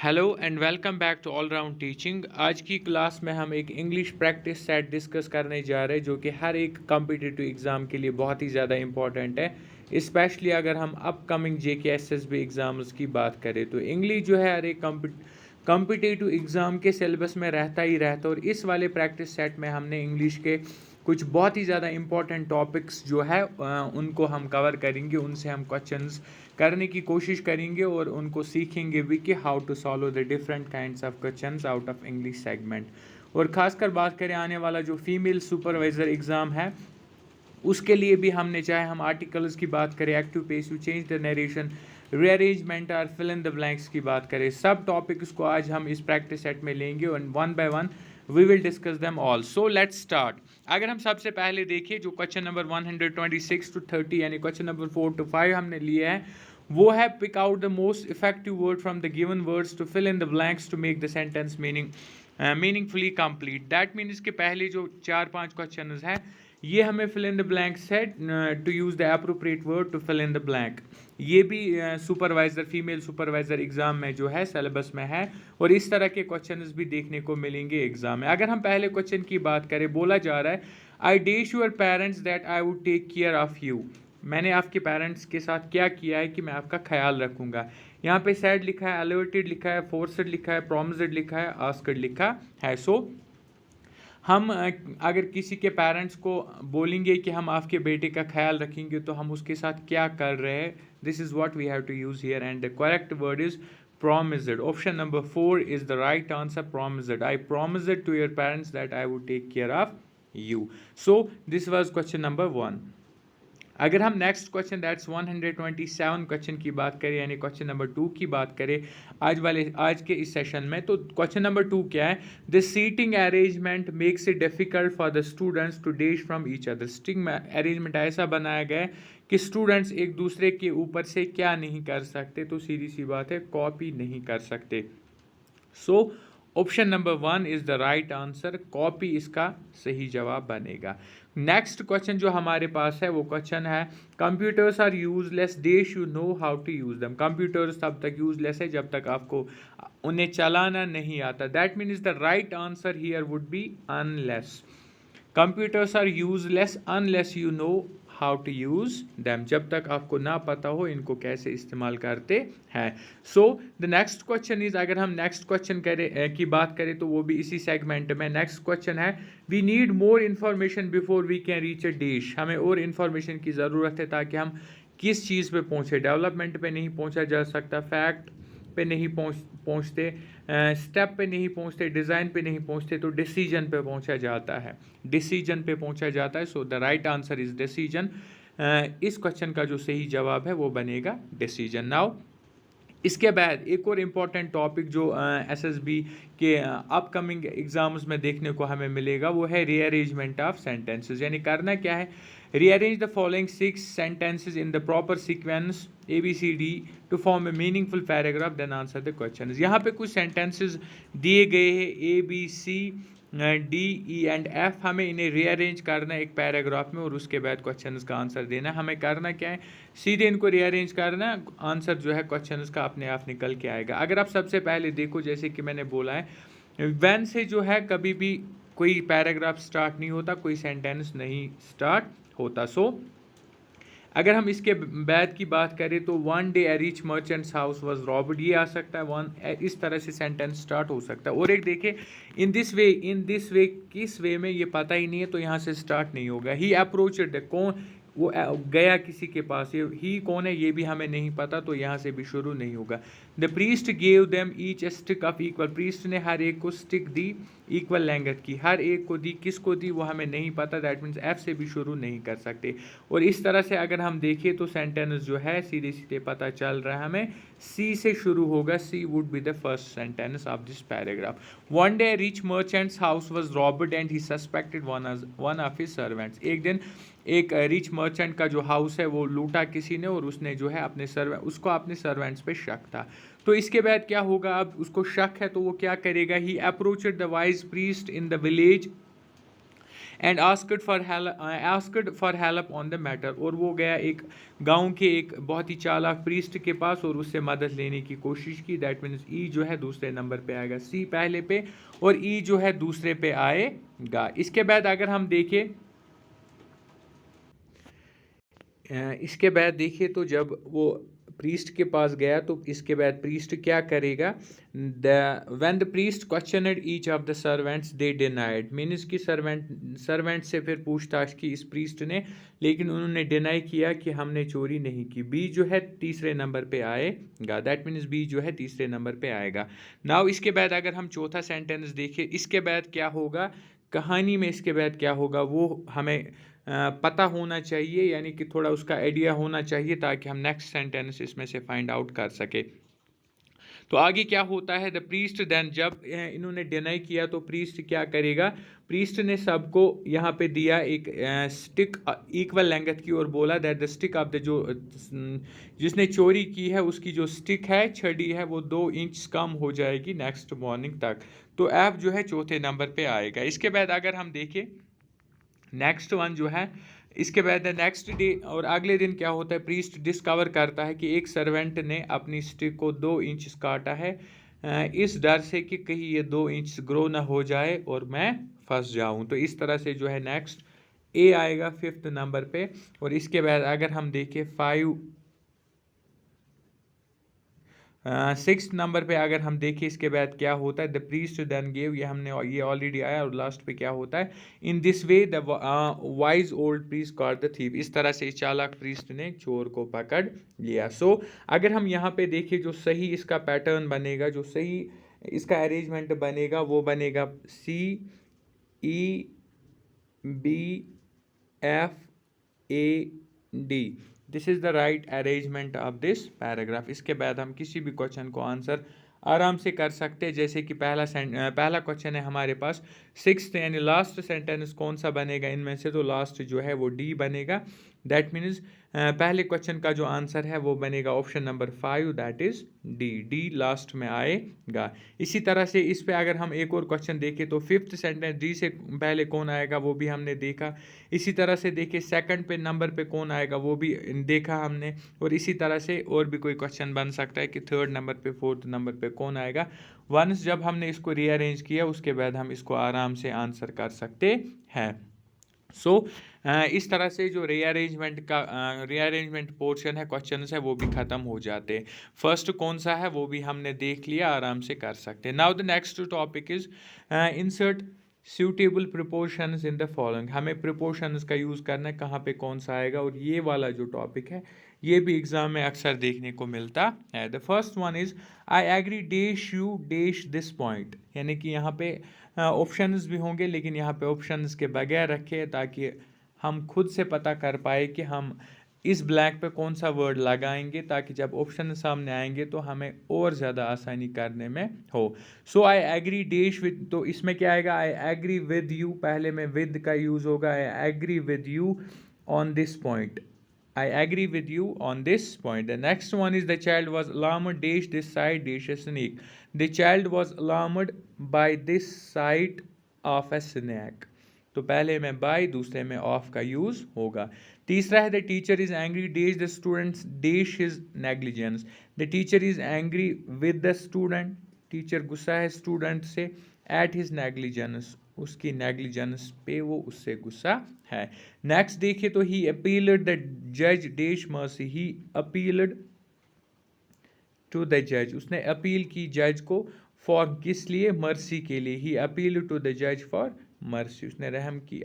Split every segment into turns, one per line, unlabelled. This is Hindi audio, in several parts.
Hello and welcome back to all round teaching. आज की क्लास में हम एक इंग्लिश प्रैक्टिस सेट डिस्कस करने जा रहे हैं जो कि हर एक कॉम्पिटिटिव एग्ज़ाम के लिए बहुत ही ज़्यादा इंपॉर्टेंट है। स्पेशली अगर हम अपकमिंग जेके एसएसबी एग्ज़ाम्स की बात करें तो इंग्लिश जो है हर एक कॉम्पिटिटिव एग्ज़ाम के सिलेबस में रहता ही रहता है। और इस वाले प्रैक्टिस सेट में हमने इंग्लिश के कुछ बहुत ही ज़्यादा इंपॉर्टेंट टॉपिक्स जो है उनको हम कवर करेंगे, उनसे हम क्वेश्चंस करने की कोशिश करेंगे और उनको सीखेंगे भी कि how to solve the different kinds of questions out of English segment. और ख़ासकर बात करें आने वाला जो फीमेल सुपरवाइज़र एग्ज़ाम है उसके लिए भी हमने, चाहे हम आर्टिकल्स की बात करें, active pace, you change the narration, rearrangement और फिल इन द ब्लैंक्स की बात करें, सब टॉपिक्स को आज हम इस प्रैक्टिस सेट में लेंगे और one by one we will discuss them all. So let's start. अगर हम सबसे पहले देखिए जो क्वेश्चन नंबर 126 टू 30 यानी क्वेश्चन नंबर 4 to 5 हमने लिया है, वो है pick out the most effective word from the given words to fill in the blanks to make the sentence meaningfully complete. That mean इसके पहले जो 4-5 क्वेश्चन है ये हमें फिल इन द ब्लैंक्स है, to use the appropriate word to fill in the blank. ये भी सुपरवाइज़र फीमेल सुपरवाइज़र एग्ज़ाम में जो है सिलेबस में है और इस तरह के क्वेश्चंस भी देखने को मिलेंगे एग्ज़ाम में। अगर हम पहले क्वेश्चन की बात करें, बोला जा रहा है I dash your parents that I would take care of you. मैंने आपके पेरेंट्स के साथ क्या किया है कि मैं आपका ख्याल रखूँगा। यहाँ पे सैड लिखा है, अलर्टेड लिखा है, फोर्सड लिखा है, प्रॉमिस्ड लिखा है, आस्क्ड लिखा है। सो हम अगर किसी के पेरेंट्स को बोलेंगे कि हम आपके बेटे का ख्याल रखेंगे तो हम उसके साथ क्या कर रहे हैं। This is what we have to use here and the correct word is promised. Option number 4 is the right answer, promised. I promised to your parents that I would take care of you. So this was question number 1. अगर हम नेक्स्ट क्वेश्चन दैट्स 127 क्वेश्चन की बात करें यानी क्वेश्चन नंबर 2 की बात करें आज के इस सेशन में, तो क्वेश्चन नंबर 2 क्या है? The seating arrangement makes it difficult for the students to dash from each other. Seating arrangement ऐसा बनाया गया है कि स्टूडेंट्स एक दूसरे के ऊपर से क्या नहीं कर सकते, तो सीधी सी बात है कॉपी नहीं कर सकते। सो option number 1 is the right answer, copy इसका सही जवाब बनेगा। नेक्स्ट क्वेश्चन जो हमारे पास है वो क्वेश्चन है computers are useless dash you know how to use them. Computers तब तक यूजलेस है जब तक आपको उन्हें चलाना नहीं आता। That means the right answer here would be unless. Computers are useless unless you know how to use them, जब तक आपको ना पता हो इनको कैसे इस्तेमाल करते हैं। So the next question is, अगर हम नेक्स्ट क्वेश्चन की बात करें तो वो भी इसी सेगमेंट में। नेक्स्ट क्वेश्चन है we need more information before we can reach a dish. हमें और इन्फॉर्मेशन की ज़रूरत है ताकि हम किस चीज़ पे पहुँचे। डेवलपमेंट पे नहीं पहुँचा जा सकता, फैक्ट पे नहीं पहुँचते, स्टेप पे नहीं पहुँचते, डिज़ाइन पे नहीं पहुँचते, तो डिसीजन पे पहुँचा जाता है, डिसीजन पे पहुँचा जाता है। So the right answer is decision. इस क्वेश्चन का जो सही जवाब है वो बनेगा डिसीजन। नाउ इसके बाद एक और इम्पॉर्टेंट टॉपिक जो एसएसबी के अपकमिंग एग्जाम्स में देखने को हमें मिलेगा वो है रीअरेंजमेंट ऑफ सेंटेंसेस। यानी करना क्या है, rearrange the following 6 sentences in the proper sequence ABCD to form a meaningful paragraph, then answer the question. यहाँ पे कुछ सेंटेंसेस दिए गए हैं ABCD-E-F, हमें इन्हें रीअरेंज करना है एक पैराग्राफ में और उसके बाद क्वेश्चंस का आंसर देना है। हमें करना क्या है, सीधे इनको रीअरेंज करना, आंसर जो है क्वेश्चंस का अपने आप निकल के आएगा। अगर आप सबसे पहले देखो, जैसे कि मैंने बोला है, व्हेन से जो है कभी भी कोई पैराग्राफ स्टार्ट नहीं होता, कोई सेंटेंस नहीं स्टार्ट होता। सो अगर हम इसके बाद की बात करें तो one day A rich merchant's house was robbed, ये आ सकता है, वन इस तरह से सेंटेंस स्टार्ट हो सकता है। और एक देखे इन दिस वे, किस वे में ये पता ही नहीं है तो यहाँ से स्टार्ट नहीं होगा। ही अप्रोच्ड, कौन वो गया किसी के पास, ये ही कौन है ये भी हमें नहीं पता तो यहाँ से भी शुरू नहीं होगा। The priest gave them each A stick of equal, priest ने हर एक को स्टिक दी इक्वल लेंथ की, हर एक को दी, किसको दी वो हमें नहीं पता, दैट मीन्स एफ से भी शुरू नहीं कर सकते। और इस तरह से अगर हम देखें तो सेंटेंस जो है सीधे सीधे पता चल रहा है हमें सी से शुरू होगा, C would be the first sentence of this paragraph. One day rich merchant's house was robbed and he suspected one of his servants. एक दिन एक रिच मर्चेंट का जो हाउस है वो लूटा किसी ने और उसने जो है उसको अपने सर्वेंट्स पे शक था। तो इसके बाद क्या होगा, अब उसको शक है तो वो क्या करेगा, he approached the wise priest in the village and asked for help on the matter, और वो गया एक गांव के एक बहुत ही चालाक प्रीस्ट के पास और उससे मदद लेने की कोशिश की। दैट मीन्स ई जो है दूसरे नंबर पे आएगा, सी पहले पे और ई जो है दूसरे पे आएगा। इसके बाद अगर हम देखें इसके बाद देखिए तो जब वो प्रीस्ट के पास गया तो इसके बाद प्रीस्ट क्या करेगा, when the priest questioned each of the servants they denied, means कि सर्वेंट से फिर पूछताछ की इस प्रीस्ट ने, लेकिन उन्होंने डिनाई किया कि हमने चोरी नहीं की। बी जो है तीसरे नंबर पे आएगा, दैट मीन्स बी जो है तीसरे नंबर पे आएगा। नाउ इसके बाद अगर हम चौथा सेंटेंस देखें, इसके बाद क्या होगा कहानी में, इसके बाद क्या होगा वो हमें पता होना चाहिए, यानी कि थोड़ा उसका आइडिया होना चाहिए ताकि हम नेक्स्ट सेंटेंस इसमें से फाइंड आउट कर सके। तो आगे क्या होता है, द प्रीस्ट देन, जब इन्होंने डिनाई किया तो प्रीस्ट क्या करेगा, प्रीस्ट ने सबको यहाँ पे दिया एक स्टिक इक्वल लेंथ की और बोला that the stick of the, जो जिसने चोरी की है उसकी जो स्टिक है छड़ी है वो 2 इंच कम हो जाएगी नेक्स्ट मॉर्निंग तक। तो ऐप जो है चौथे नंबर पे आएगा। इसके बाद अगर हम देखें नेक्स्ट वन जो है, इसके बाद नेक्स्ट डे और अगले दिन क्या होता है, प्रीस्ट डिस्कवर करता है कि एक सर्वेंट ने अपनी स्टिक को 2 इंच काटा है, इस डर से कि कहीं ये 2 इंच ग्रो ना हो जाए और मैं फंस जाऊं। तो इस तरह से जो है नेक्स्ट ए आएगा 5th नंबर पे। और इसके बाद अगर हम देखें 6th नंबर पे अगर हम देखें इसके बाद क्या होता है, द प्रीस्ट देन गेव, ये हमने ये ऑलरेडी आया। और लास्ट पे क्या होता है, in this way the wise old priest caught the thief, इस तरह से चालाक प्रीस्ट ने चोर को पकड़ लिया। सो अगर हम यहाँ पे देखें जो सही इसका पैटर्न बनेगा, जो सही इसका अरेंजमेंट बनेगा वो बनेगा C E B F A D, this is the right arrangement of this paragraph. इसके बाद हम किसी भी क्वेश्चन को आंसर आराम से कर सकते हैं। जैसे कि पहला क्वेश्चन है हमारे पास 6th, यानी लास्ट सेंटेंस कौन सा बनेगा इनमें से, तो लास्ट जो है वो डी बनेगा। दैट मीन्स पहले क्वेश्चन का जो आंसर है वो बनेगा option number 5, that is D, D last में आएगा। इसी तरह से इस पे अगर हम एक और क्वेश्चन देखें तो 5th सेंटेंस डी से पहले कौन आएगा वो भी हमने देखा। इसी तरह से देखिए सेकंड पे नंबर पे कौन आएगा वो भी देखा हमने। और इसी तरह से और भी कोई क्वेश्चन बन सकता है कि 3rd नंबर पे 4th नंबर पे कौन आएगा। वंस जब हमने इसको रीअरेंज किया उसके बाद हम इसको आराम से आंसर कर सकते हैं। सो इस तरह से जो रीअरेंजमेंट पोर्शन है क्वेश्चन है वो भी ख़त्म हो जाते हैं। फर्स्ट कौन सा है वो भी हमने देख लिया, आराम से कर सकते हैं। Now the next topic is insert suitable prepositions in the following. हमें प्रिपोर्शंस का यूज़ करना है, कहाँ पे कौन सा आएगा। और ये वाला जो टॉपिक है ये भी एग्जाम में अक्सर देखने को मिलता है। The first one is I agree dash you dash this point, यानी कि यहाँ पे ऑप्शंस भी होंगे लेकिन यहाँ पे ऑप्शंस के बगैर रखे ताकि हम खुद से पता कर पाए कि हम इस ब्लैंक पे कौन सा वर्ड लगाएंगे, ताकि जब ऑप्शन सामने आएंगे तो हमें और ज़्यादा आसानी करने में हो। सो आई एग्री डैश विद, तो इसमें क्या आएगा, आई एग्री विद यू, पहले में विद का यूज़ होगा। I agree with you on this point, I agree with you on this point. The next one is the child was alarmed dash this side dash a snake. The child was alarmed by this sight of a snake. तो पहले में by, दूसरे में of का यूज होगा। तीसरा है the teacher is angry dash the students dash his negligence. The teacher is angry with the student. Teacher गुस्सा है स्टूडेंट से at his negligence, उसकी नेग्लिजेंस पे वो उससे गुस्सा है। नेक्स्ट देखिए तो ही अपील्ड द जज dash mercy, he appealed to the जज, उसने अपील की जज को फॉर किस लिए, मर्सी के लिए। ही अपील्ड टू द जज फॉर मर्सी, उसने रहम की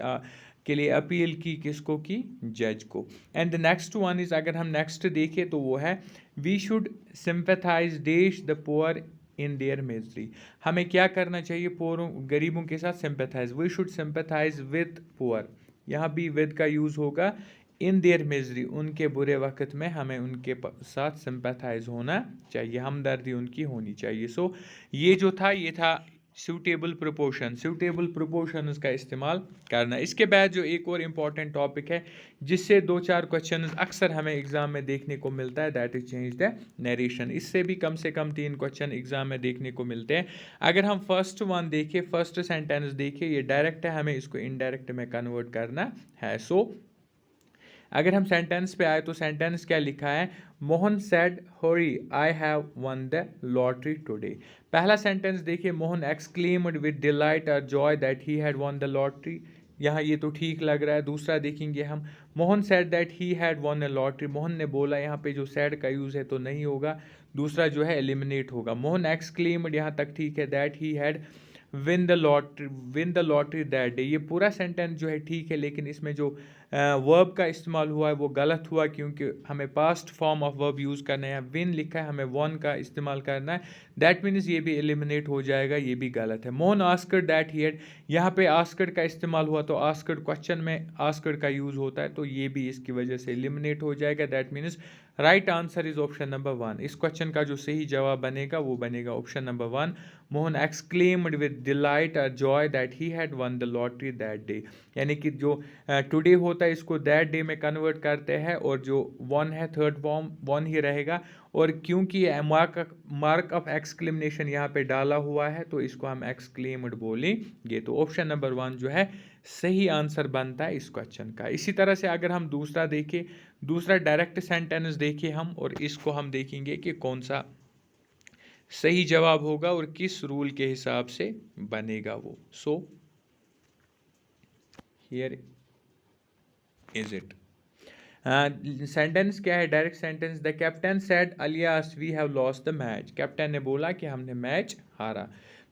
के लिए अपील की, किसको की, जज को। And the next one is, अगर हम नेक्स्ट देखें तो वो है we should sympathise dash the poor in their misery, हमें क्या करना चाहिए, पुअरों गरीबों के साथ sympathise. We should sympathise with poor, यहाँ भी विद का यूज़ होगा। इन देयर मिजरी, उनके बुरे वक्त में हमें उनके साथ सिंपैथाइज होना चाहिए, हमदर्दी उनकी होनी चाहिए। सो ये जो था ये था सूटेबल प्रोपोर्शन का इस्तेमाल करना। इसके बाद जो एक और इम्पॉर्टेंट टॉपिक है जिससे 2-4 क्वेश्चन अक्सर हमें एग्ज़ाम में देखने को मिलता है, that is change the narration. इससे भी कम से कम 3 क्वेश्चन एग्ज़ाम में देखने को मिलते हैं। अगर हम फर्स्ट वन देखें, फर्स्ट सेंटेंस देखिए, ये डायरेक्ट है, हमें इसको इनडायरेक्ट में कन्वर्ट करना है। सो अगर हम सेंटेंस पे आए तो सेंटेंस क्या लिखा है, Mohan said Hari I have one the lottery today. पहला सेंटेंस देखिए, मोहन एक्सक्लेम्ड विद डिलाइट और joy that he had won the lottery. यहाँ ये तो ठीक लग रहा है। दूसरा देखेंगे हम, Mohan said that he had one a lottery. Mohan ने बोला, यहाँ पे जो सेड का यूज़ है तो नहीं होगा, दूसरा जो है एलिमिनेट होगा। मोहन एक्सक्लेम्ड यहाँ तक ठीक है, that he had win the lottery that day. ये पूरा सेंटेंस जो है ठीक है, लेकिन इसमें जो वर्ब का इस्तेमाल हुआ है वो गलत हुआ, क्योंकि हमें past form of verb use करना है। विन लिखा है, हमें वन का इस्तेमाल करना है, दैट मीन्स ये भी एलिमिनेट हो जाएगा, ये भी गलत है। Mohan asked that he had, यहाँ पे आस्क्ड का इस्तेमाल हुआ तो आस्क्ड क्वेश्चन में आस्क्ड का यूज़ होता है, तो ये भी इसकी वजह से एलिमिनेट हो जाएगा। That means right answer is option number 1। इस क्वेश्चन का जो सही जवाब बनेगा वो बनेगा option number 1। Mohan exclaimed with delight और joy that he had won the lottery that day. यानी कि जो टुडे होता है इसको दैट डे में कन्वर्ट करते हैं, और जो वन है थर्ड फॉर्म वन ही रहेगा। और क्योंकि मार्क ऑफ एक्सक्लेमेशन यहाँ पे डाला हुआ है तो इसको हम एक्सक्लेम्ड बोलेंगे। तो ऑप्शन नंबर 1 जो है सही आंसर बनता है इस क्वेश्चन का। इसी तरह से अगर हम दूसरा देखें, दूसरा डायरेक्ट सेंटेंस देखिए हम, और इसको हम देखेंगे कि कौन सा सही जवाब होगा और किस रूल के हिसाब से बनेगा वो। So here is it. Sentence क्या है, direct sentence, the captain said alas we have lost the match. Captain ने बोला कि हमने मैच हारा।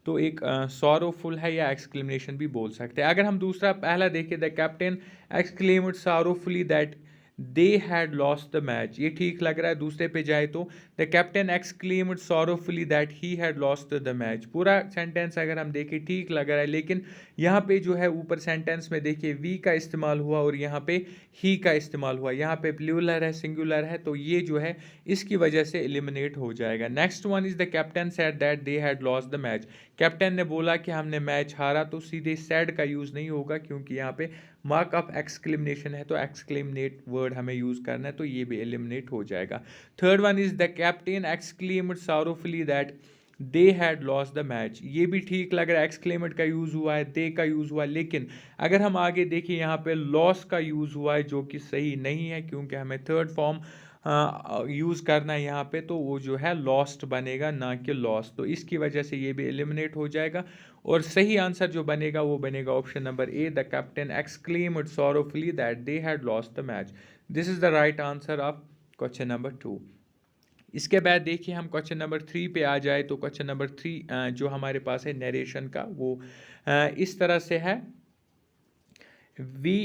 तो एक सॉरोफुल है या एक्सक्लेमेशन भी बोल सकते हैं। अगर हम दूसरा पहला देखें, the captain exclaimed sorrowfully that they had lost the match, ये ठीक लग रहा है। दूसरे पे जाए तो the captain exclaimed sorrowfully that he had lost the match. पूरा सेंटेंस अगर हम देखें ठीक लग रहा है, लेकिन यहाँ पे जो है ऊपर सेंटेंस में देखिए वी का इस्तेमाल हुआ और यहाँ पे ही का इस्तेमाल हुआ। यहाँ पे प्लूरल है, सिंगुलर है, तो ये जो है इसकी वजह से एलिमिनेट हो जाएगा। Next one is the captain said that they had lost the match. Captain ने बोला कि हमने मैच हारा, तो सीधे सेड का यूज़ नहीं होगा, क्योंकि यहाँ पे मार्क ऑफ एक्सक्लेमेशन है, तो एक्सक्लेमेट वर्ड हमें यूज़ करना है, तो ये भी एलिमिनेट हो जाएगा। Third one is the captain exclaimed sorrowfully that they had lost the match. ये भी ठीक लग रहा है, एक्सक्लेमेट का यूज़ हुआ है, दे का यूज़ हुआ है, लेकिन अगर हम आगे देखिए यहाँ पे लॉस का यूज़ हुआ है, जो कि सही नहीं है, क्योंकि हमें थर्ड फॉर्म यूज़ करना है यहाँ पे, तो वो जो है लॉस्ट बनेगा, ना कि लॉस। तो इसकी वजह से ये भी एलिमिनेट हो जाएगा, और सही आंसर जो बनेगा वो बनेगा option number A, the captain exclaimed sorrowfully that they had lost the match. This is the right answer of question number 2। इसके बाद देखिए हम क्वेश्चन नंबर 3 पे आ जाए, तो क्वेश्चन नंबर 3 जो हमारे पास है नरेशन का, वो इस तरह से है, we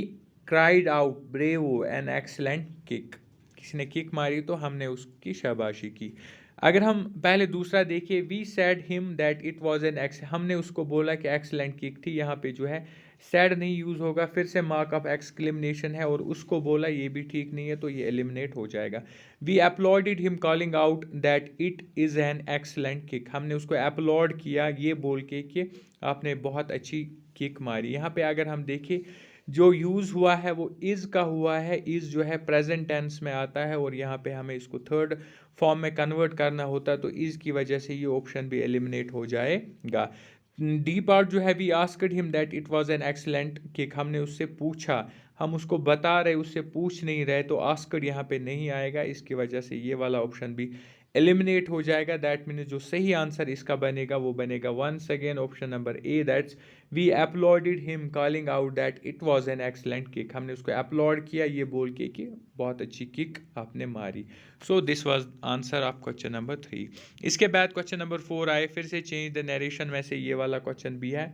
cried out bravo an excellent kick. किसी ने किक मारी तो हमने उसकी शाबाशी की। अगर हम पहले दूसरा देखिए, we said him that it was an ex, हमने उसको बोला कि एक्सलेंट किक थी। यहाँ पे जो है सैड नहीं यूज़ होगा, फिर से मार्क ऑफ एक्सक्लेमेशन है, और उसको बोला, ये भी ठीक नहीं है, तो ये एलिमिनेट हो जाएगा। We applauded him calling out that it is an excellent kick, हमने उसको अपलॉड किया ये बोल के कि आपने बहुत अच्छी किक मारी। यहाँ पे अगर हम देखें जो यूज़ हुआ है वो इज़ का हुआ है, इज़ जो है प्रेजेंट टेंस में आता है, और यहाँ पे हमें इसको थर्ड फॉर्म में कन्वर्ट करना होता है, तो इज़ की वजह से ये ऑप्शन भी एलिमिनेट हो जाएगा। डी पार्ट जो है, we asked him that it was an excellent kick, हमने उससे पूछा, हम उसको बता रहे, उससे पूछ नहीं रहे, तो आस्क्ड यहाँ पे नहीं आएगा, इसकी वजह से ये वाला ऑप्शन भी एलिमिनेट हो जाएगा। दैट मीन्स जो सही आंसर इसका बनेगा वो बनेगा once again option number A, that's we applauded him calling out that it was an excellent kick, हमने उसको अपलॉड किया ये बोल के कि बहुत अच्छी किक आपने मारी। सो this was answer of question number 3। इसके बाद क्वेश्चन नंबर 4 आए, फिर से चेंज द नरेशन में से ये वाला क्वेश्चन भी है,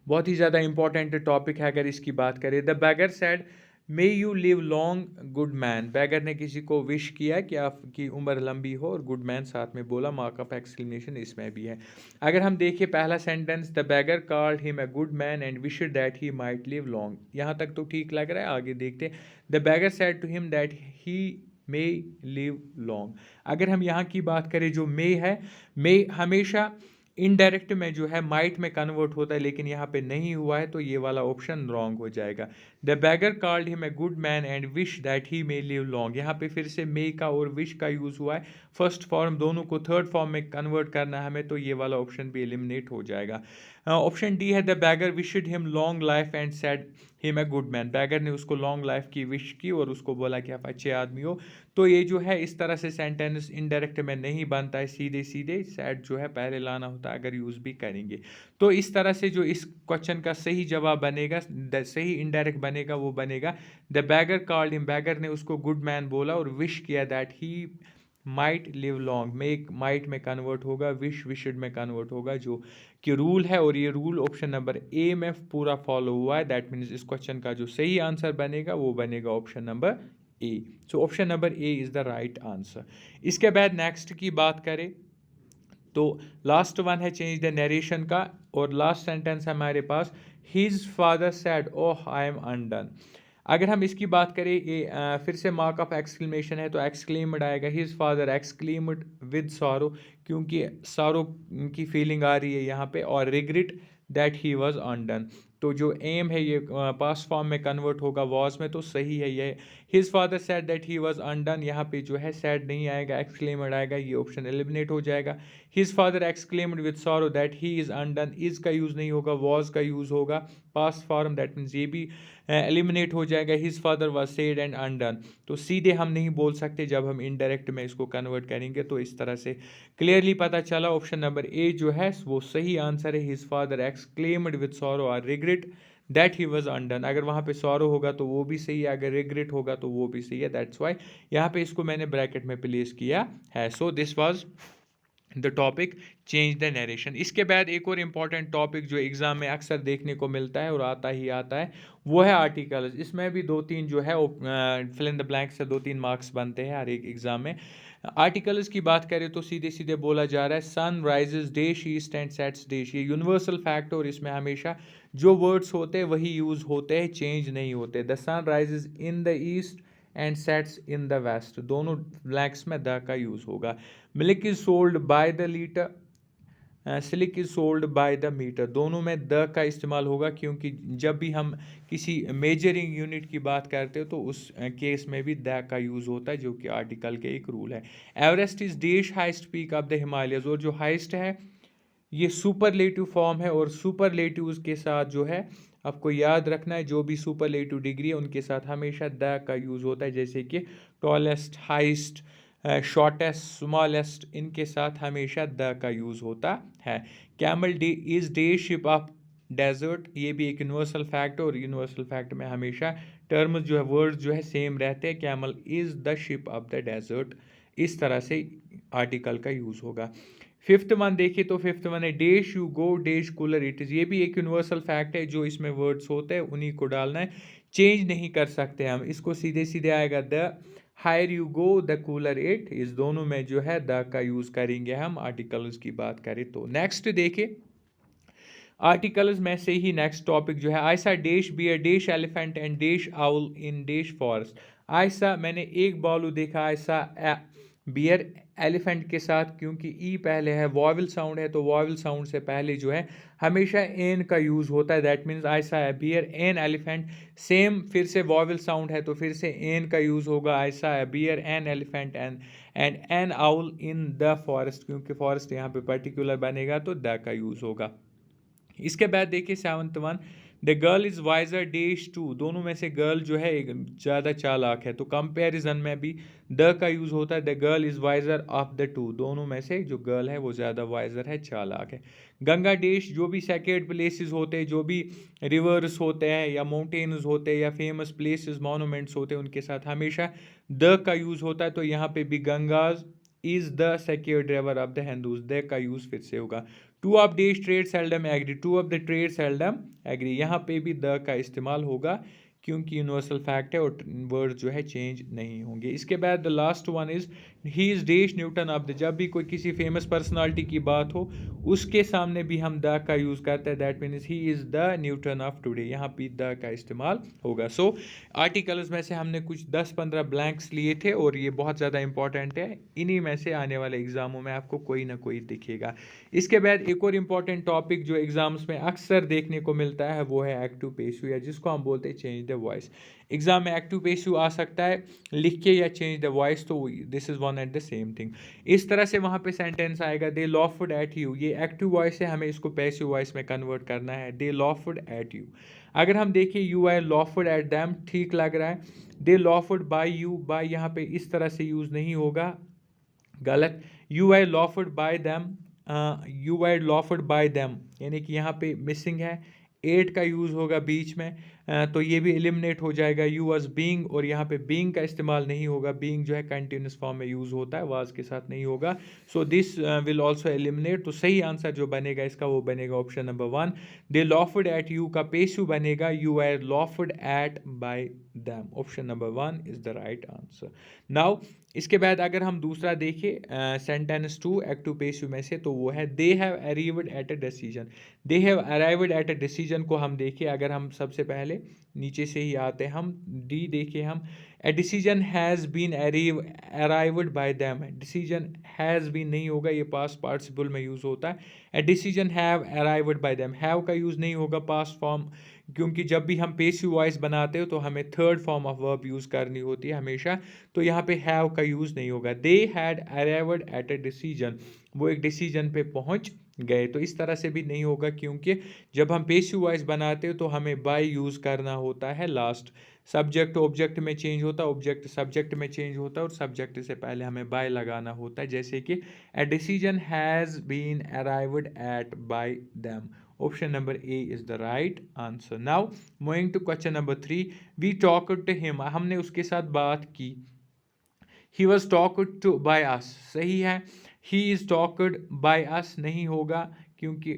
बहुत ही ज़्यादा इंपॉर्टेंट टॉपिक है। अगर इसकी बात करें, the beggar said may you live long good man, beggar ने किसी को विश किया कि आपकी उम्र लंबी हो, और गुड मैन साथ में बोला, मार्क ऑफ एक्सक्लेमेशन इसमें भी है। अगर हम देखिए पहला सेंटेंस, the beggar called him a good man and wished that he might live long, यहाँ तक तो ठीक लग रहा है। आगे देखते, the beggar said to him that he may live long. अगर हम यहाँ की बात करें, जो मे है, मे हमेशा इनडायरेक्ट में जो है माइट में कन्वर्ट होता है, लेकिन यहाँ पे नहीं हुआ है, तो ये वाला ऑप्शन रॉन्ग हो जाएगा। The beggar called him a good man and wish that he may live long, यहाँ पे फिर से मे का और विश का यूज़ हुआ है। फर्स्ट फॉर्म दोनों को थर्ड फॉर्म में कन्वर्ट करना है हमें, तो ये वाला ऑप्शन भी एलिमिनेट हो जाएगा। ऑप्शन डी है the beggar wished him long life and said him a good man, beggar ने उसको लॉन्ग लाइफ की विश की और उसको बोला कि आप अच्छे आदमी हो। तो ये जो है इस तरह से सेंटेंस इनडायरेक्ट में नहीं बनता है, सीधे सीधे सैड जो है पहले लाना होता है अगर यूज़ भी करेंगे। तो इस तरह से जो इस क्वेश्चन का सही जवाब बनेगा, सही इनडायरेक्ट बनेगा, वो बनेगा the beggar called him, beggar ने उसको गुड मैन बोला और विश किया that he might live long, make might में कन्वर्ट होगा, विश विशड में कन्वर्ट होगा, जो कि रूल है। और ये रूल ऑप्शन नंबर ए में पूरा फॉलो हुआ है। दैट मीन्स इस क्वेश्चन का जो सही आंसर बनेगा वो बनेगा option number A. So option number A is the right answer. इसके बाद नेक्स्ट की बात करें तो लास्ट वन है चेंज द नरेशन का, और लास्ट सेंटेंस है हमारे पास his father said oh I am undone. अगर हम इसकी बात करें, ये फिर से मार्क ऑफ एक्सक्लेमेशन है, तो एक्सक्लेम्ड आएगा his father exclaimed with sorrow, क्योंकि सॉरो की फीलिंग आ रही है यहाँ पे, और regret that he was undone. तो जो एम है ये पास्ट फॉर्म में कन्वर्ट होगा वॉज में, तो सही है ये। His father sad that he was undone, यहाँ पे जो है सैड नहीं आएगा, एक्सक्लेम्ड आएगा, ये ऑप्शन एलिमिनेट हो जाएगा। His father exclaimed with sorrow that he is undone, is का यूज़ नहीं होगा, वॉज का यूज़ होगा पास्ट फॉर्म, दैट मीन्स ये भी एलिमिनेट हो जाएगा। His father was said and undone, तो सीधे हम नहीं बोल सकते, जब हम इनडायरेक्ट में इसको कन्वर्ट करेंगे। तो इस तरह से क्लियरली पता चला ऑप्शन नंबर ए जो है वो सही आंसर है। His father exclaimed with sorrow और regret that he was undone, अगर वहाँ पे सॉरो होगा तो वो भी सही है, अगर रिग्रेट होगा तो वो भी सही है। दैट्स वाई यहाँ पे इसको मैंने ब्रैकेट में प्लेस किया है। सो this was the topic change the narration. इसके बाद एक और इम्पॉर्टेंट टॉपिक जो एग्ज़ाम में अक्सर देखने को मिलता है और आता ही आता है, वो है आर्टिकल्स। इसमें भी दो तीन जो है फिल इन द ब्लैंक से 2-3 मार्क्स बनते हैं हर एक एग्ज़ाम में। आर्टिकल्स की बात करें तो सीधे सीधे बोला जा रहा है sun rises dash east and sets dash, ये यूनिवर्सल फैक्ट है और इसमें हमेशा जो वर्ड्स होते हैं वही यूज़ होते हैं, चेंज नहीं होते। The sun rises in the east and sets in the west, दोनों ब्लैंक्स में द का यूज़ होगा। Milk is sold by the litre, silk is sold by the metre, दोनों में द का इस्तेमाल होगा, क्योंकि जब भी हम किसी मेजरिंग यूनिट की बात करते हो तो उस केस में भी द का यूज़ होता है, जो कि आर्टिकल के एक रूल है। Everest is dash highest peak of the Himalayas, और जो हाइस्ट है ये सुपरलेटिव फॉर्म है, और सुपरलेटिव के साथ जो है आपको याद रखना है, जो भी सुपरलेटिव डिग्री है उनके साथ हमेशा द का यूज़ होता है, जैसे कि टॉलेस्ट, हाइस्ट, शॉर्टेस्ट, स्मॉलेस्ट, इनके साथ हमेशा द का यूज़ होता है। Camel dash is dash ship of desert, ये भी एक यूनिवर्सल फैक्ट है, और यूनिवर्सल फैक्ट में हमेशा टर्म्स जो है वर्ड्स जो है सेम रहते हैं। Camel is the ship of the desert, इस तरह से आर्टिकल का यूज़ होगा। फिफ्थ वन देखिए तो फिफ्थ वन है dash you go dash cooler it is, ये भी एक यूनिवर्सल फैक्ट है, जो इसमें वर्ड्स होते हैं उन्हीं को डालना है, चेंज नहीं कर सकते हम इसको, सीधे सीधे आएगा the higher you go the cooler it, इस दोनों में जो है द का यूज़ करेंगे हम आर्टिकल्स की बात करें तो। नेक्स्ट देखिए आर्टिकल्स में से ही नेक्स्ट टॉपिक जो है I saw dash bear dash elephant and dash owl in dash forest. I saw मैंने एक बालू देखा, आयसा बियर एलिफेंट के साथ, क्योंकि ई पहले है, वॉवल साउंड है, तो वॉवल साउंड से पहले जो है हमेशा एन का यूज़ होता है। That means I saw bear an elephant, same फिर से वॉवल साउंड है तो फिर से एन का यूज़ होगा, I saw bear an elephant and an owl in the forest, क्योंकि फॉरेस्ट यहाँ पे पर्टिकुलर बनेगा तो द का यूज़ होगा। इसके बाद देखिए seventh one the girl is wiser dash two, दोनों में से गर्ल जो है ज़्यादा चालाक है, तो कंपैरिजन में भी द का यूज़ होता है। The girl is wiser of the two, दोनों में से जो गर्ल है वो ज़्यादा वाइजर है, चालाक है। गंगा डेश, जो भी सेक्रेड प्लेसेस होते हैं, जो भी रिवर्स होते हैं या माउंटेन्स होते हैं या फेमस प्लेसेस मॉन्यूमेंट्स होते हैं, उनके साथ हमेशा द का यूज़ होता है। तो यहाँ पे भी Ganges is the sacred river of the Hindus, the का यूज़ फिर से होगा। Two of days trade seldom agree, two of the trade seldom agree, यहाँ पे भी द का इस्तेमाल होगा, क्योंकि यूनिवर्सल फैक्ट है और वर्ड जो है चेंज नहीं होंगे। इसके बाद the last one is he is dash Newton of the, जब भी कोई किसी फेमस पर्सनालिटी की बात हो उसके सामने भी हम द का यूज़ करते हैं, that means he is the Newton of today, यहाँ भी द का इस्तेमाल होगा। सो आर्टिकल्स में से हमने कुछ 10-15 ब्लैंक्स लिए थे और ये बहुत ज़्यादा इंपॉर्टेंट है, इन्हीं में से आने वाले एग्जामों में आपको कोई ना कोई दिखेगा। इसके बाद एक और इम्पॉर्टेंट टॉपिक जो एग्जाम्स में अक्सर देखने को मिलता है वो है एक्टिव पेसिव, या जिसको हम बोलते हैं चेंज द वॉइस। एग्जाम में एक्टिव पेसिव आ सकता है लिख के या चेंज द वॉइस, तो this is one and the same thing. इस तरह से वहाँ पे सेंटेंस आएगा दे लॉफ्ड एट यू, ये एक्टिव वॉइस है, हमें इसको पैसिव वॉइस में कन्वर्ट करना है, दे लॉफ्ड एट यू। अगर हम देखिए you are laughed at them, ठीक लग रहा है। They laughed by you, by यहाँ पे इस तरह से यूज़ नहीं होगा, गलत। You are laughed by them, you are laughed by them, यानी कि यहाँ पे मिसिंग है, एट का यूज़ होगा बीच में, तो ये भी एलिमिनेट हो जाएगा। यू वाज बीइंग, और यहाँ पे बीइंग का इस्तेमाल नहीं होगा, बीइंग जो है कंटिन्यूस फॉर्म में यूज़ होता है, वाज के साथ नहीं होगा। So this will also eliminate. तो सही आंसर जो बनेगा इसका वो बनेगा option number 1। They laughed at you का पेशु बनेगा you are laughed at by them, option number 1 is the right answer. Now इसके बाद अगर हम दूसरा देखें सेंटेंस 2 एक्टिव पेसिव में से, तो वो है they have arrived at a decision. They have arrived at a decision को हम देखें, अगर हम सबसे पहले नीचे से ही आते हैं, हम डी देखिए, हम a decision has been arrived by them, decision has been नहीं होगा, ये पास्ट पार्टिसिपल में यूज़ होता है। A decision have arrived by them, have का यूज़ नहीं होगा पास्ट फॉर्म, क्योंकि जब भी हम पेसिव वॉइस बनाते हो तो हमें third form of verb use करनी होती है हमेशा, तो यहाँ पे हैव का यूज़ नहीं होगा। They had arrived at a decision, वो एक डिसीजन पे पहुँच गए, तो इस तरह से भी नहीं होगा, क्योंकि जब हम पेसिव वॉइस बनाते हो तो हमें बाय यूज़ करना होता है लास्ट। सब्जेक्ट ऑब्जेक्ट में चेंज होता है, ऑब्जेक्ट सब्जेक्ट में चेंज होता है, और सब्जेक्ट से पहले हमें बाय लगाना होता है, जैसे कि a decision has been arrived at by them. Option number A is the right answer. Now moving to question number 3, we talked to him, हमने उसके साथ बात की। He was talked to by us, सही है। He is talked by us नहीं होगा, क्योंकि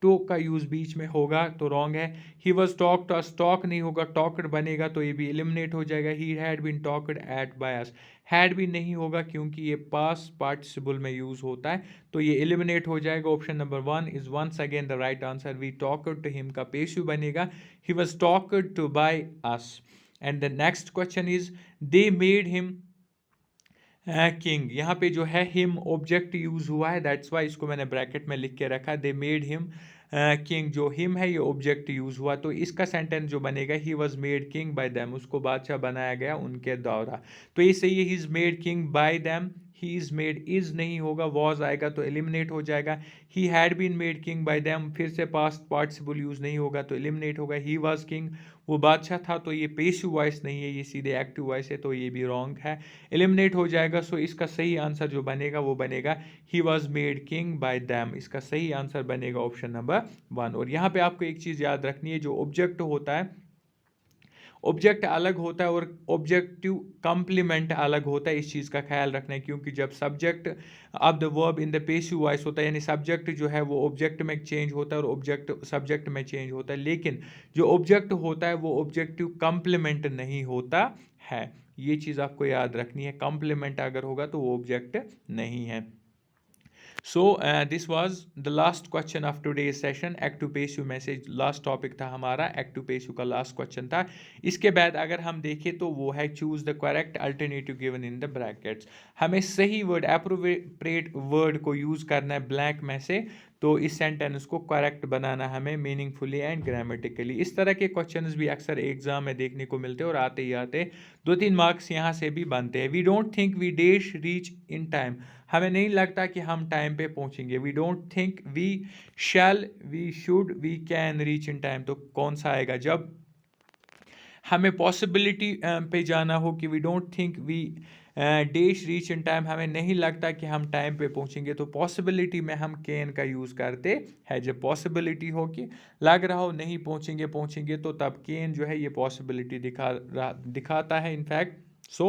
टू का यूज़ बीच में होगा, तो रॉन्ग है। He was talk to us, talk नहीं होगा, टॉकड बनेगा, तो ये भी एलिमिनेट हो जाएगा। He had been talked at by us, had भी नहीं होगा, क्योंकि ये पास पार्टिसिपल में यूज़ होता है, तो ये एलिमिनेट हो जाएगा। Option number 1 is once again the right answer. We talked to him का पेशिव बनेगा he was talked to by us. And the next question is they made him king, यहाँ पे जो है हिम ऑब्जेक्ट यूज हुआ है, दैट्स वाई इसको मैंने ब्रैकेट में लिख के रखा। दे मेड हिम किंग, जो हिम है ये ऑब्जेक्ट यूज हुआ, तो इसका सेंटेंस जो बनेगा he was made king by them, उसको बादशाह बनाया गया उनके द्वारा, तो ये सही है। He is made king by them, he is made, is नहीं होगा, वॉज आएगा तो एलिमिनेट हो जाएगा। He had been made king by them, फिर से पास्ट पार्टिसिपल यूज नहीं होगा तो एलिमिनेट होगा। ही वॉज किंग, वो बादशाह था, तो ये पेसिव वॉइस नहीं है, ये सीधे एक्टिव वॉइस है, तो ये भी रॉन्ग है, एलिमिनेट हो जाएगा। सो इसका सही आंसर जो बनेगा वो बनेगा he was made king by them, इसका सही आंसर बनेगा ऑप्शन नंबर 1। और यहाँ पे आपको एक चीज़ याद रखनी है, जो ऑब्जेक्ट होता है, ऑब्जेक्ट अलग होता है और ऑब्जेक्टिव कॉम्प्लीमेंट अलग होता है, इस चीज़ का ख्याल रखना है, क्योंकि जब subject of the verb in the passive voice होता है, यानी सब्जेक्ट जो है वो ऑब्जेक्ट में चेंज होता है और ऑब्जेक्ट सब्जेक्ट में चेंज होता है, लेकिन जो ऑब्जेक्ट होता है वो ऑब्जेक्टिव कॉम्प्लीमेंट नहीं होता है, ये चीज़ आपको याद रखनी है। कॉम्प्लीमेंट अगर होगा तो वो ऑब्जेक्ट नहीं है। सो this was the last question of today's session. Active passive में से लास्ट टॉपिक था हमारा, एक्टिव पेसिव का लास्ट क्वेश्चन था। इसके बाद अगर हम देखें तो वो है choose the correct alternative given in the brackets. हमें सही वर्ड, एप्रोप्रिएट वर्ड को यूज करना है ब्लैंक में से, तो इस सेंटेंस को करेक्ट बनाना हमें मीनिंगफुली एंड ग्रामेटिकली। इस तरह के क्वेश्चंस भी अक्सर एग्जाम में देखने को मिलते हैं और आते ही आते 2-3 मार्क्स यहाँ से भी बनते हैं। We don't think we dash reach in time, हमें नहीं लगता कि हम टाइम पे पहुंचेंगे। We don't think we shall, we should, we can reach in time, तो कौन सा आएगा? जब हमें पॉसिबिलिटी पे जाना हो कि we don't think we dash reach in time, हमें नहीं लगता कि हम टाइम पे पहुंचेंगे, तो पॉसिबिलिटी में हम कैन का यूज़ करते हैं। जब पॉसिबिलिटी हो कि लग रहा हो नहीं पहुंचेंगे पहुंचेंगे, तो तब कैन जो है ये पॉसिबिलिटी दिखाता है इनफैक्ट। सो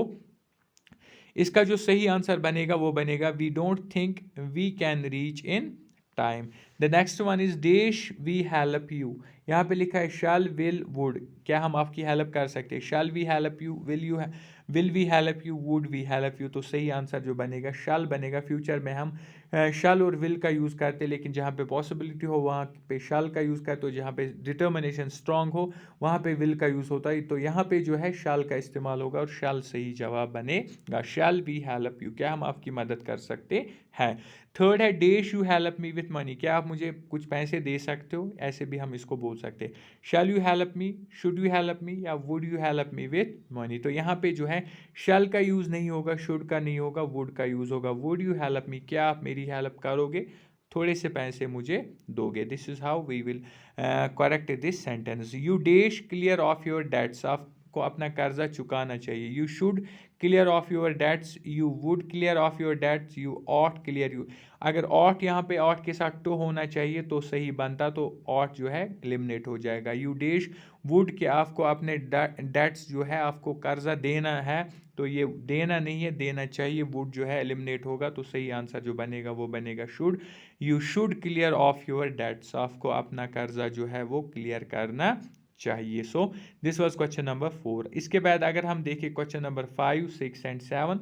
इसका जो सही आंसर बनेगा वो बनेगा we don't think we can reach in time. The next one is dash we help you, यहाँ पे लिखा है शैल, विल, वुड, क्या हम आपकी हेल्प कर सकते हैं? Shall we help you, will you will we help you, would we help you, तो सही आंसर जो बनेगा शैल बनेगा। फ्यूचर में हम शैल और विल का यूज़ करते हैं, लेकिन जहाँ पे पॉसिबिलिटी हो वहाँ पे शैल का यूज़ करते हो, जहाँ पे डिटर्मिनेशन स्ट्रांग हो वहाँ पे विल का यूज़ होता है। तो यहाँ पे जो है शैल का इस्तेमाल होगा और शैल सही जवाब बनेगा। शैल वी हेल्प यू, क्या हम आपकी मदद कर सकते हैं। थर्ड है dash you help me with money, क्या आप मुझे कुछ पैसे दे सकते हो, ऐसे भी हम इसको बोल सकते हैं। Shall you help me, should you help me या would you help me with money, तो यहाँ पे जो है शैल का यूज़ नहीं होगा, शुड का नहीं होगा, वुड का यूज़ होगा। वुड यू हेल्प मी, क्या आप मेरी हेल्प करोगे, थोड़े से पैसे मुझे दोगे। This is how we will correct this sentence. You dash clear off your debts, आपको अपना कर्जा चुकाना चाहिए। You should clear off your debts, you would clear off your debts, you ought clear you, अगर ऑट यहाँ पे ऑट के साथ टू होना चाहिए तो सही बनता, तो ऑट जो है एलिमिनेट हो जाएगा। यू डैश वुड के आपको अपने डेट्स जो है आपको कर्जा देना है, तो ये देना नहीं है देना चाहिए, वुड जो है एलिमिनेट होगा, तो सही आंसर जो बनेगा वो बनेगा should. You should clear off your debts, आपको अपना कर्जा जो है वो क्लियर करना चाहिए। So this was question number 4। इसके बाद अगर हम देखें क्वेश्चन नंबर 5, 6 एंड 7,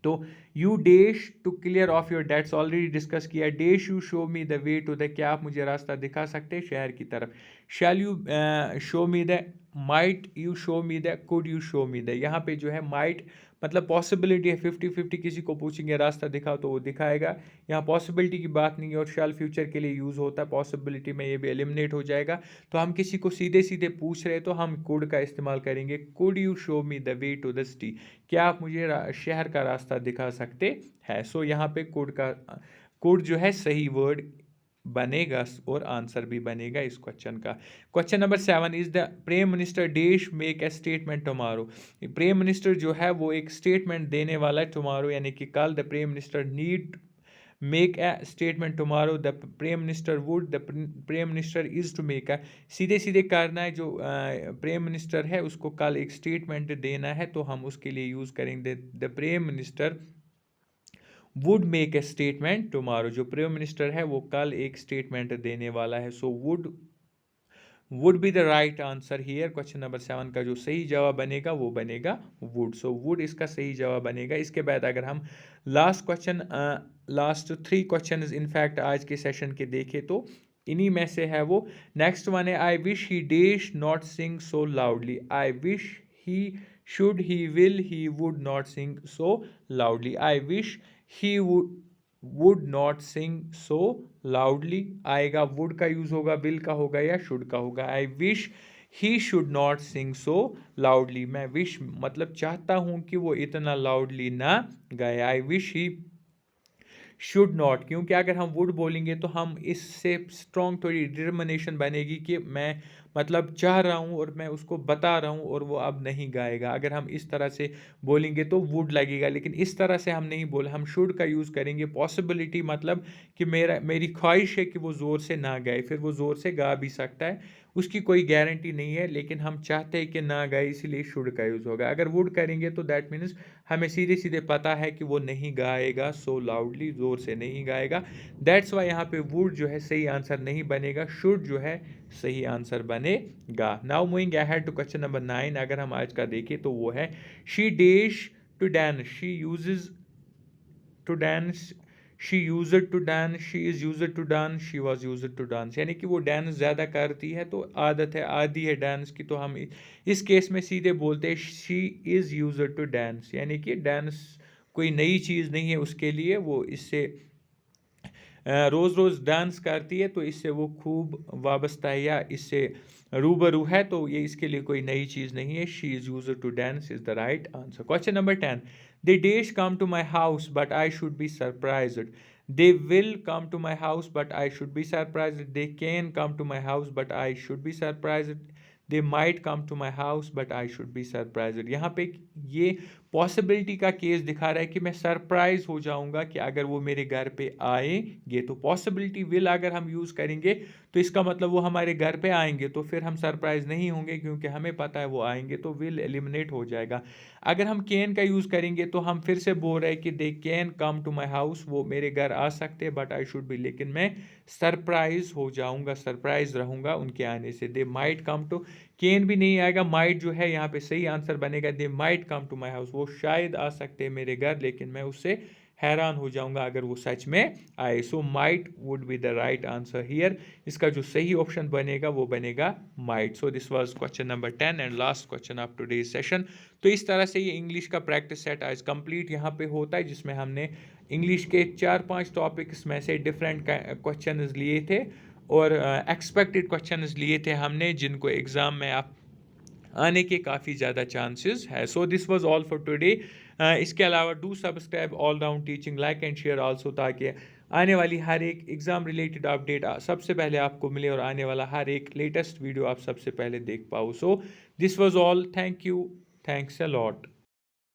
तो you dash to clear off your debts already discuss किया। Dash you show me the way to the, क्या आप मुझे रास्ता दिखा सकते हैं शहर की तरफ। Shall you show me the, might you show me the, could you show me the, यहाँ पे जो है माइट मतलब पॉसिबिलिटी है, 50-50, किसी को पूछेंगे रास्ता दिखाओ तो वो दिखाएगा, यहाँ पॉसिबिलिटी की बात नहीं है, और शैल फ्यूचर के लिए यूज़ होता है, पॉसिबिलिटी में ये भी एलिमिनेट हो जाएगा। तो हम किसी को सीधे सीधे पूछ रहे हैं तो हम कुड का इस्तेमाल करेंगे। Could you show me the way to the city, क्या आप मुझे शहर का रास्ता दिखा सकते हैं। सो यहाँ पे कुड जो है सही वर्ड बनेगा और आंसर भी बनेगा इस क्वेश्चन का। Question number 7 is the prime minister dash make a statement tomorrow, prime minister जो है वो एक स्टेटमेंट देने वाला है टुमारो, यानी कि कल। The prime minister need make a statement tomorrow, the prime minister would, the prime minister is to make a, सीधे सीधे करना है, जो प्राइम मिनिस्टर है उसको कल एक स्टेटमेंट देना है, तो हम उसके लिए यूज़ करेंगे the prime minister would make a statement tomorrow, जो प्राइम मिनिस्टर है वो कल एक स्टेटमेंट देने वाला है। So would be the right answer here. Question number 7 का जो सही जवाब बनेगा वो बनेगा वुड। सो वुड इसका सही जवाब बनेगा। इसके बाद अगर हम लास्ट 3 क्वेश्चन इनफैक्ट आज के सेशन के देखें तो इन्हीं में से है वो। नेक्स्ट वन है I wish he dash not sing so loudly, I wish he should he will he would not sing so loudly. I wish he would not sing so loudly आएगा, वुड का यूज होगा, विल का होगा या शुड का होगा। I wish he should not sing so loudly, मैं विश मतलब चाहता हूं कि वो इतना लाउडली ना गाए। I wish he should not, क्योंकि अगर हम वुड बोलेंगे तो हम इससे स्ट्रॉन्ग थोड़ी डिटर्मिनेशन बनेगी कि मैं मतलब चाह रहा हूँ और मैं उसको बता रहा हूँ और वो अब नहीं गाएगा। अगर हम इस तरह से बोलेंगे तो वुड लगेगा, लेकिन इस तरह से हम नहीं बोले, हम शुड का यूज़ करेंगे। पॉसिबिलिटी मतलब कि मेरी ख्वाहिश है कि वो ज़ोर से ना गाए, फिर वो ज़ोर से गा भी सकता है, उसकी कोई गारंटी नहीं है, लेकिन हम चाहते हैं कि ना गाए, इसीलिए शुड का यूज़ होगा। अगर वुड करेंगे तो दैट मीन्स हमें सीधे सीधे पता है कि वो नहीं गाएगा सो लाउडली, ज़ोर से नहीं गाएगा। दैट्स वाई यहाँ पे वुड जो है सही आंसर नहीं बनेगा, शुड जो है सही आंसर बनेगा। Now moving ahead to question number 9, अगर हम आज का देखें तो वो है she dash to dance, she uses to dance, she used to dance, she is used to dance, she was used to dance, यानी कि वो डांस ज़्यादा करती है, तो आदत है, आदि है डांस की, तो हम इस केस में सीधे बोलते हैं she is used to dance, यानी कि डांस कोई नई चीज़ नहीं है उसके लिए, वो इससे रोज़ रोज़ डांस करती है, तो इससे वो खूब वाबस्ता है या इससे रूबरू है, तो ये इसके लिए कोई नई चीज़ नहीं है। She is used to dance is the right answer. Question number 10, they dash come to my house but I should be surprised, they will come to my house but I should be surprised, they can come to my house but I should be surprised, they might come to my house but I should be surprised। यहाँ पे ये पॉसिबिलिटी का केस दिखा रहा है कि मैं सरप्राइज हो जाऊंगा कि अगर वो मेरे घर पे आएंगे, तो पॉसिबिलिटी विल अगर हम यूज़ करेंगे तो इसका मतलब वो हमारे घर पे आएंगे, तो फिर हम सरप्राइज नहीं होंगे क्योंकि हमें पता है वो आएंगे, तो विल एलिमिनेट हो जाएगा। अगर हम कैन का यूज़ करेंगे तो हम फिर से बोल रहे हैं कि they can come to my house, वो मेरे घर आ सकते हैं बट आई शुड बी, लेकिन मैं सरप्राइज हो जाऊंगा, सरप्राइज रहूंगा उनके आने से। They might come to, can भी नहीं आएगा, माइट जो है यहाँ पे सही आंसर बनेगा, they might come to my house, वो शायद आ सकते हैं मेरे घर, लेकिन मैं उससे हैरान हो जाऊंगा अगर वो सच में आए। So might would be the right answer here. इसका जो सही ऑप्शन बनेगा वो बनेगा might. So this was question number 10 and last question of today's session. तो इस तरह से ये इंग्लिश का प्रैक्टिस सेट आज कंप्लीट यहाँ पे होता है, जिसमें हमने इंग्लिश के 4-5 टॉपिक्स में से डिफरेंट क्वेश्चन लिए थे और एक्सपेक्टेड क्वेश्चंस लिए थे हमने, जिनको एग्ज़ाम में आप आने के काफ़ी ज़्यादा चांसेस है। सो this was all for today. इसके अलावा do subscribe all round teaching, like and share also, ताकि आने वाली हर एक एग्ज़ाम रिलेटेड अपडेट सबसे पहले आपको मिले और आने वाला हर एक लेटेस्ट वीडियो आप सबसे पहले देख पाओ। सो this was all, thank you, thanks a lot.